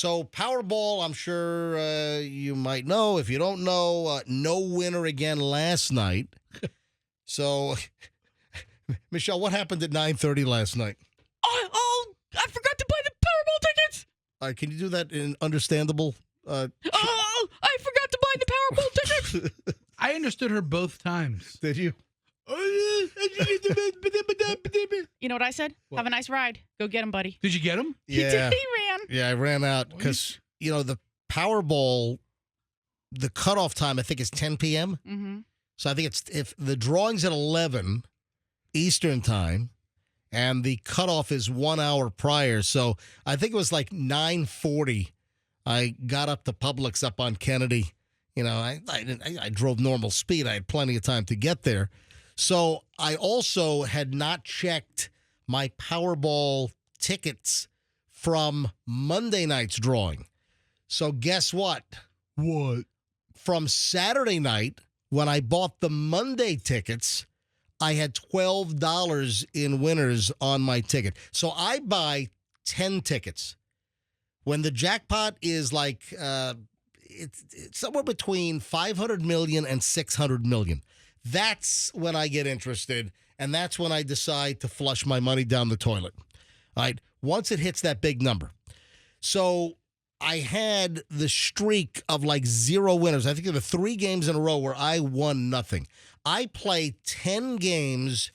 So Powerball, I'm sure you might know. If you don't know, no winner again last night. So, Michelle, what happened at 9:30 last night? Oh, I forgot to buy the Powerball tickets. Can you do that in understandable? I forgot to buy the Powerball tickets. I understood her both times. Did you? You know what I said? What? Have a nice ride. Go get him, buddy. Did you get them? Yeah. He ran. Yeah, I ran out because, the Powerball, the cutoff time, I think, is 10 p.m. Mm-hmm. So I think if the drawing's at 11 Eastern time and the cutoff is 1 hour prior. So I think it was like 9:40. I got up to Publix up on Kennedy. I drove normal speed. I had plenty of time to get there. So I also had not checked my Powerball tickets from Monday night's drawing. So guess what? What? From Saturday night, when I bought the Monday tickets, I had $12 in winners on my ticket. So I buy 10 tickets. When the jackpot is like it's somewhere between 500 million and 600 million. That's when I get interested, and that's when I decide to flush my money down the toilet. All right, once it hits that big number. So I had the streak of like 0 winners. I think there were 3 games in a row where I won nothing. I play 10 games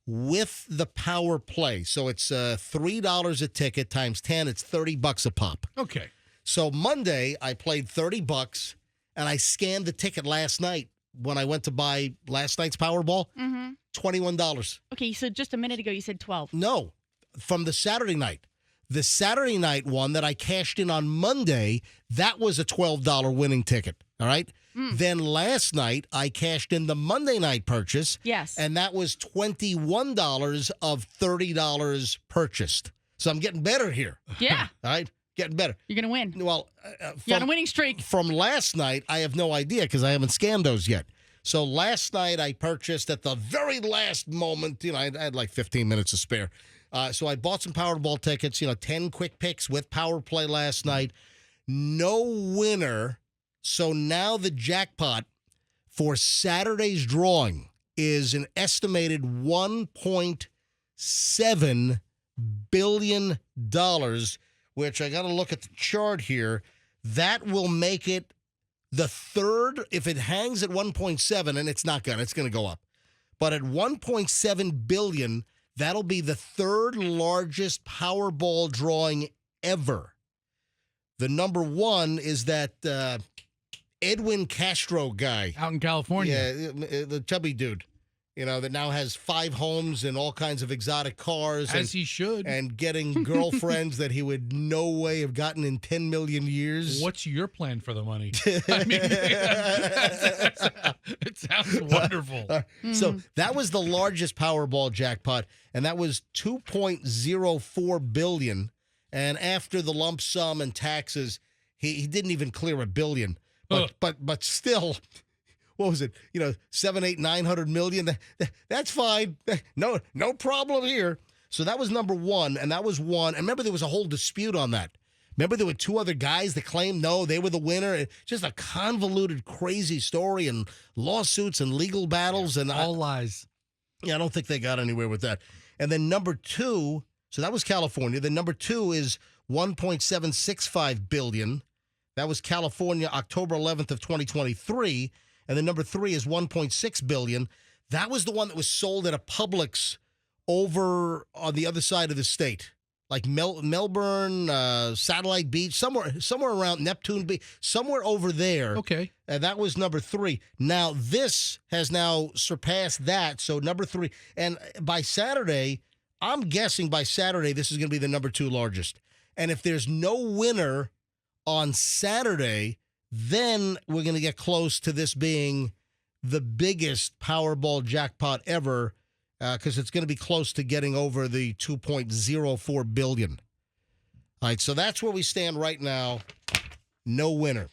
with the power play. So it's $3 a ticket times 10. It's $30 a pop. Okay. So Monday, I played $30, and I scanned the ticket last night when I went to buy last night's Powerball. Mm-hmm. $21. Okay, so just a minute ago you said 12. No, from the Saturday night. The Saturday night one that I cashed in on Monday, that was a $12 winning ticket, all right? Then last night, I cashed in the Monday night purchase. Yes. And that was $21 of $30 purchased. So I'm getting better here. Yeah. All right? Getting better. You're going to win. Well, You're on a winning streak. From last night, I have no idea because I haven't scanned those yet. So last night, I purchased at the very last moment. I had like 15 minutes to spare. So I bought some Powerball tickets, 10 quick picks with Power Play last night. No winner. So now the jackpot for Saturday's drawing is an estimated $1.7 billion, which I got to look at the chart here. That will make it the third, if it hangs at 1.7, and it's going to go up. But at 1.7 billion, that'll be the third largest Powerball drawing ever. The number one is that Edwin Castro guy. Out in California. Yeah, the chubby dude, that now has 5 homes and all kinds of exotic cars. As he should. And getting girlfriends that he would no way have gotten in 10 million years. What's your plan for the money? I mean, it sounds wonderful. So that was the largest Powerball jackpot, and that was $2.04 billion. And after the lump sum and taxes, he didn't even clear $1 billion. But still, what was it? 900 million. That's fine. No problem here. So that was number one, and that was one. And remember, there was a whole dispute on that. Remember, there were 2 other guys that claimed no, they were the winner. Just a convoluted, crazy story and lawsuits and legal battles and all lies. Yeah, I don't think they got anywhere with that. And then number 2, so that was California. Then number 2 is $1.765 billion. That was California, October 11th of 2023. And then number 3 is $1.6 billion. That was the one that was sold at a Publix over on the other side of the state, like Melbourne, Satellite Beach, somewhere around Neptune Beach, somewhere over there. Okay. And that was number 3. Now, this has now surpassed that. So number 3. And by Saturday, I'm guessing by Saturday, this is going to be the number 2 largest. And if there's no winner on Saturday, then we're going to get close to this being the biggest Powerball jackpot ever, because it's going to be close to getting over the $2.04 billion. All right, so that's where we stand right now. No winner.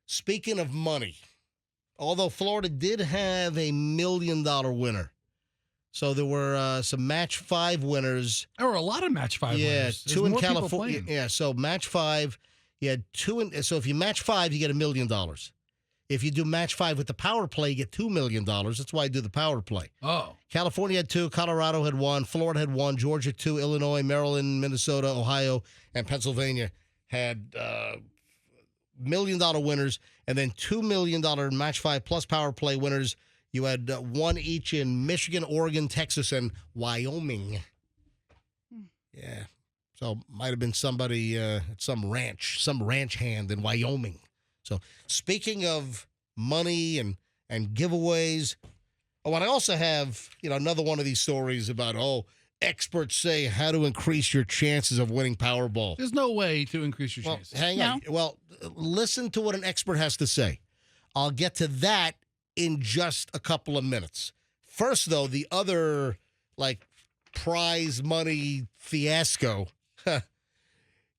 Speaking of money, although Florida did have $1 million winner, so there were some Match 5 winners. There were a lot of Match 5 winners. Yeah, There's 2 in more people California. playing. Yeah, so Match 5 You had so if you match 5, you get $1 million. If you do match 5 with the power play, you get $2 million. That's why I do the power play. Oh. California had 2, Colorado had 1, Florida had 1, Georgia 2, Illinois, Maryland, Minnesota, Ohio, and Pennsylvania had $1 million winners, and then $2 million match 5 plus power play winners. You had 1 each in Michigan, Oregon, Texas, and Wyoming. Yeah. So might have been somebody at some ranch hand in Wyoming. So speaking of money and giveaways, and I also have, another one of these stories about, experts say how to increase your chances of winning Powerball. There's no way to increase your chances. Hang on. Well, listen to what an expert has to say. I'll get to that in just a couple of minutes. First, though, the other, prize money fiasco.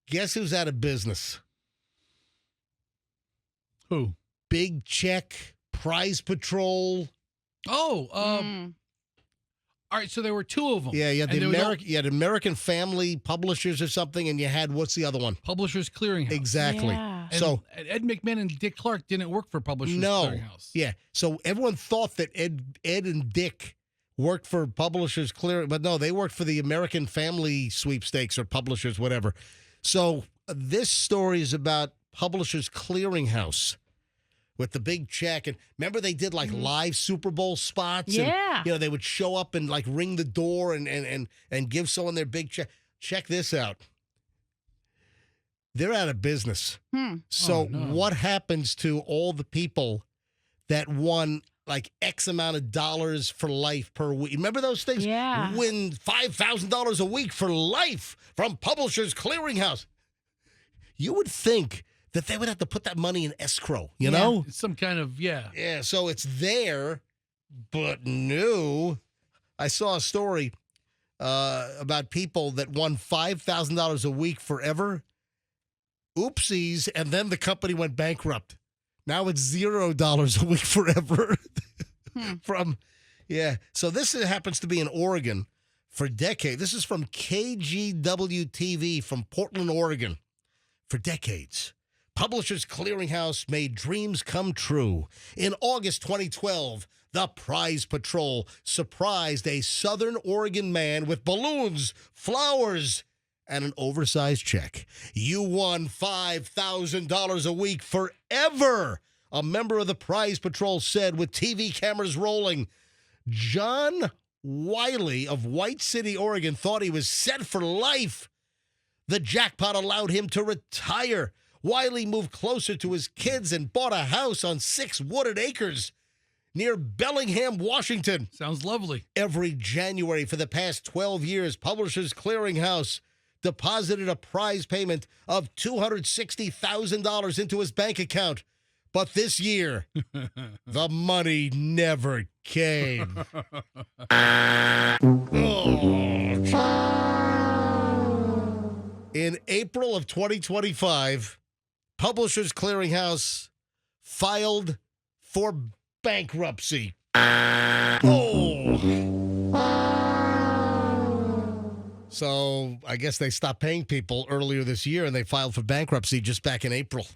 Guess who's out of business? Who? Big Check, Prize Patrol. Oh, all right, so there were 2 of them. Yeah, you had American Family Publishers or something, and you had, what's the other one? Publishers Clearinghouse. Exactly. Yeah. So Ed McMahon and Dick Clark didn't work for Publishers no. Clearinghouse. Yeah. So everyone thought that Ed and Dick worked for Publishers Clearing, but no, they worked for the American Family Sweepstakes or Publishers, whatever. So this story is about Publishers Clearinghouse with the big check. And remember they did live Super Bowl spots? Yeah. And, they would show up and ring the door and give someone their big check. Check this out. They're out of business. So what happens to all the people that won X amount of dollars for life per week? Remember those things? Yeah. Win $5,000 a week for life from Publishers Clearinghouse. You would think that they would have to put that money in escrow, you know? It's some kind of, Yeah, so it's there, but no. I saw a story about people that won $5,000 a week forever. Oopsies, and then the company went bankrupt. Now it's $0 a week forever. So this happens to be in Oregon for decades. This is from KGW TV from Portland, Oregon. For decades, Publishers Clearinghouse made dreams come true. In August 2012, the Prize Patrol surprised a Southern Oregon man with balloons, flowers, and an oversized check. You won $5,000 a week forever, a member of the Prize Patrol said with TV cameras rolling. John Wiley of White City, Oregon, thought he was set for life. The jackpot allowed him to retire. Wiley moved closer to his kids and bought a house on 6 wooded acres near Bellingham, Washington. Sounds lovely. Every January for the past 12 years, Publishers Clearinghouse deposited a prize payment of $260,000 into his bank account. But this year, the money never came. In April of 2025, Publishers Clearinghouse filed for bankruptcy. So I guess they stopped paying people earlier this year, and they filed for bankruptcy just back in April.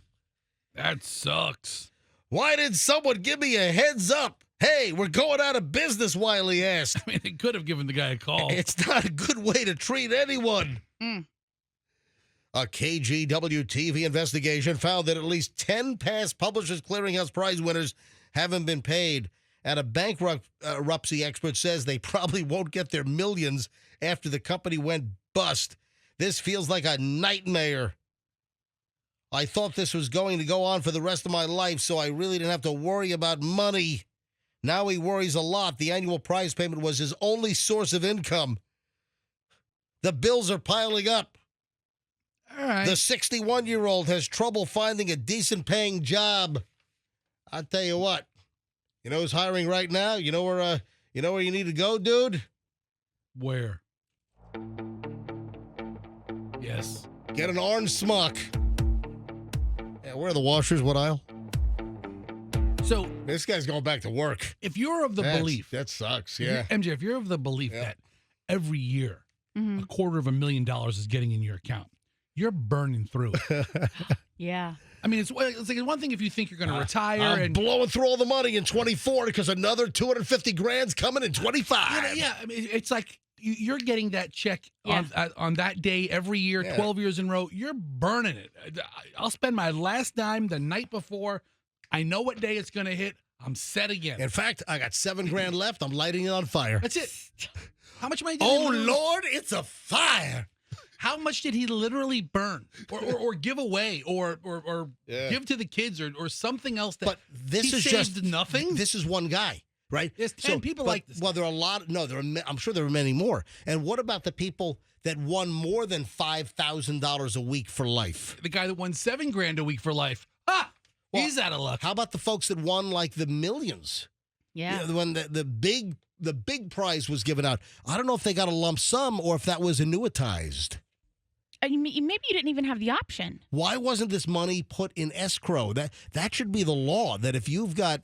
That sucks. Why did someone give me a heads up? Hey, we're going out of business, Wiley asked. I mean, they could have given the guy a call. It's not a good way to treat anyone. A KGW TV investigation found that at least 10 past Publishers Clearinghouse Prize winners haven't been paid. And a bankruptcy expert says they probably won't get their millions after the company went bust. This feels like a nightmare. I thought this was going to go on for the rest of my life, so I really didn't have to worry about money. Now he worries a lot. The annual prize payment was his only source of income. The bills are piling up. All right. The 61-year-old has trouble finding a decent-paying job. I'll tell you what. You know who's hiring right now? You know where you need to go, dude? Where? Yes. Get an orange smock. Yeah, where are the washers? What aisle? So This guy's going back to work. if you're of the belief, That sucks, yeah. MJ, if you're of the belief Yeah. that every year $250,000 is getting in your account, you're burning through it. Yeah. I mean, it's like one thing if you think you're going to retire I'm and blowing through all the money in 24 because another 250 grand's coming in 25. yeah. I mean, it's like you're getting that check Yeah. on that day every year, 12 years in a row. You're burning it. I'll spend my last dime the night before. I know what day it's going to hit. I'm set again. In fact, I got $7 grand left. I'm lighting it on fire. That's it. How much money did Oh, he Lord, it's a fire. How much did he literally burn or give away or Yeah. give to the kids or something else that But this he is saved just nothing? This is one guy, right? There's 10 people like this. Well, there are a lot. No, I'm sure there are many more. And what about the people that won more than $5,000 a week for life? The guy that won $7 grand a week for life. Ah, Well, he's out of luck. How about the folks that won like the millions? Yeah. You know, when the big prize was given out. I don't know if they got a lump sum or if that was annuitized. Maybe you didn't even have the option. Why wasn't this money put in escrow? That should be the law, that if you've got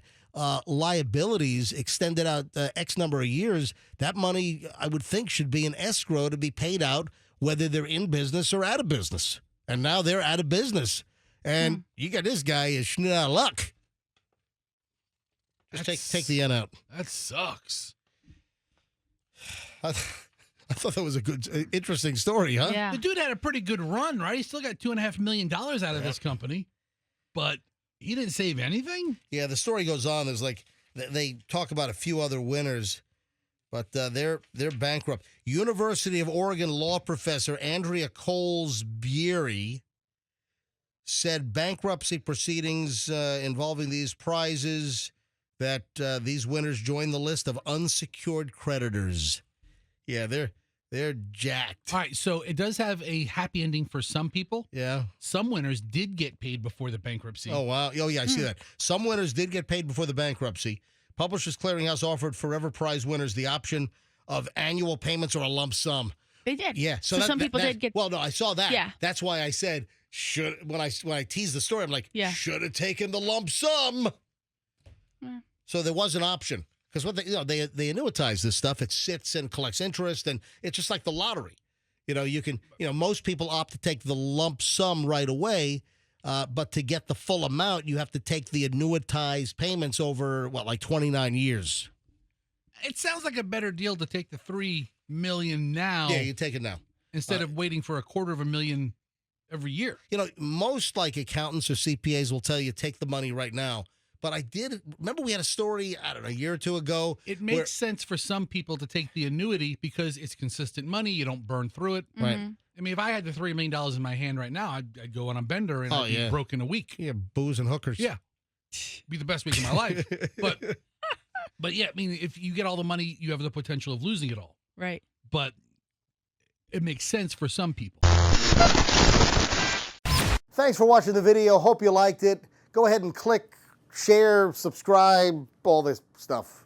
liabilities extended out X number of years, that money, I would think, should be in escrow to be paid out whether they're in business or out of business. And now they're out of business. And you got this guy is out of luck. Just take the N out. That sucks. I thought that was a good, interesting story, huh? Yeah. The dude had a pretty good run, right? He still got $2.5 million out of this company, but he didn't save anything. Yeah, the story goes on. There's like they talk about a few other winners, but they're bankrupt. University of Oregon law professor Andrea Coles-Beery said bankruptcy proceedings involving these prizes, that these winners join the list of unsecured creditors. Yeah, they're jacked. All right, so it does have a happy ending for some people. Yeah. Some winners did get paid before the bankruptcy. Oh, wow. Oh, yeah, I see that. Some winners did get paid before the bankruptcy. Publishers Clearinghouse offered Forever Prize winners the option of annual payments or a lump sum. They did. Yeah. So some people did get. Well, no, I saw that. Yeah. That's why I said, when I teased the story, I'm like, Yeah. should have taken the lump sum. Yeah. So there was an option. Because what they annuitize this stuff. It sits and collects interest, and it's just like the lottery. Most people opt to take the lump sum right away, but to get the full amount, you have to take the annuitized payments over, like 29 years. It sounds like a better deal to take the $3 million now. Yeah, you take it now. Instead of waiting for $250,000 every year. Most like accountants or CPAs will tell you take the money right now. But remember we had a story, I don't know, a year or two ago. It makes sense for some people to take the annuity because it's consistent money. You don't burn through it. Right. I mean, if I had the $3 million in my hand right now, I'd go on a bender and I'd be broke in a week. Yeah, booze and hookers. Yeah. Be the best week of my life. But yeah, I mean, if you get all the money, you have the potential of losing it all. Right. But it makes sense for some people. Thanks for watching the video. Hope you liked it. Go ahead and click, share, subscribe, all this stuff.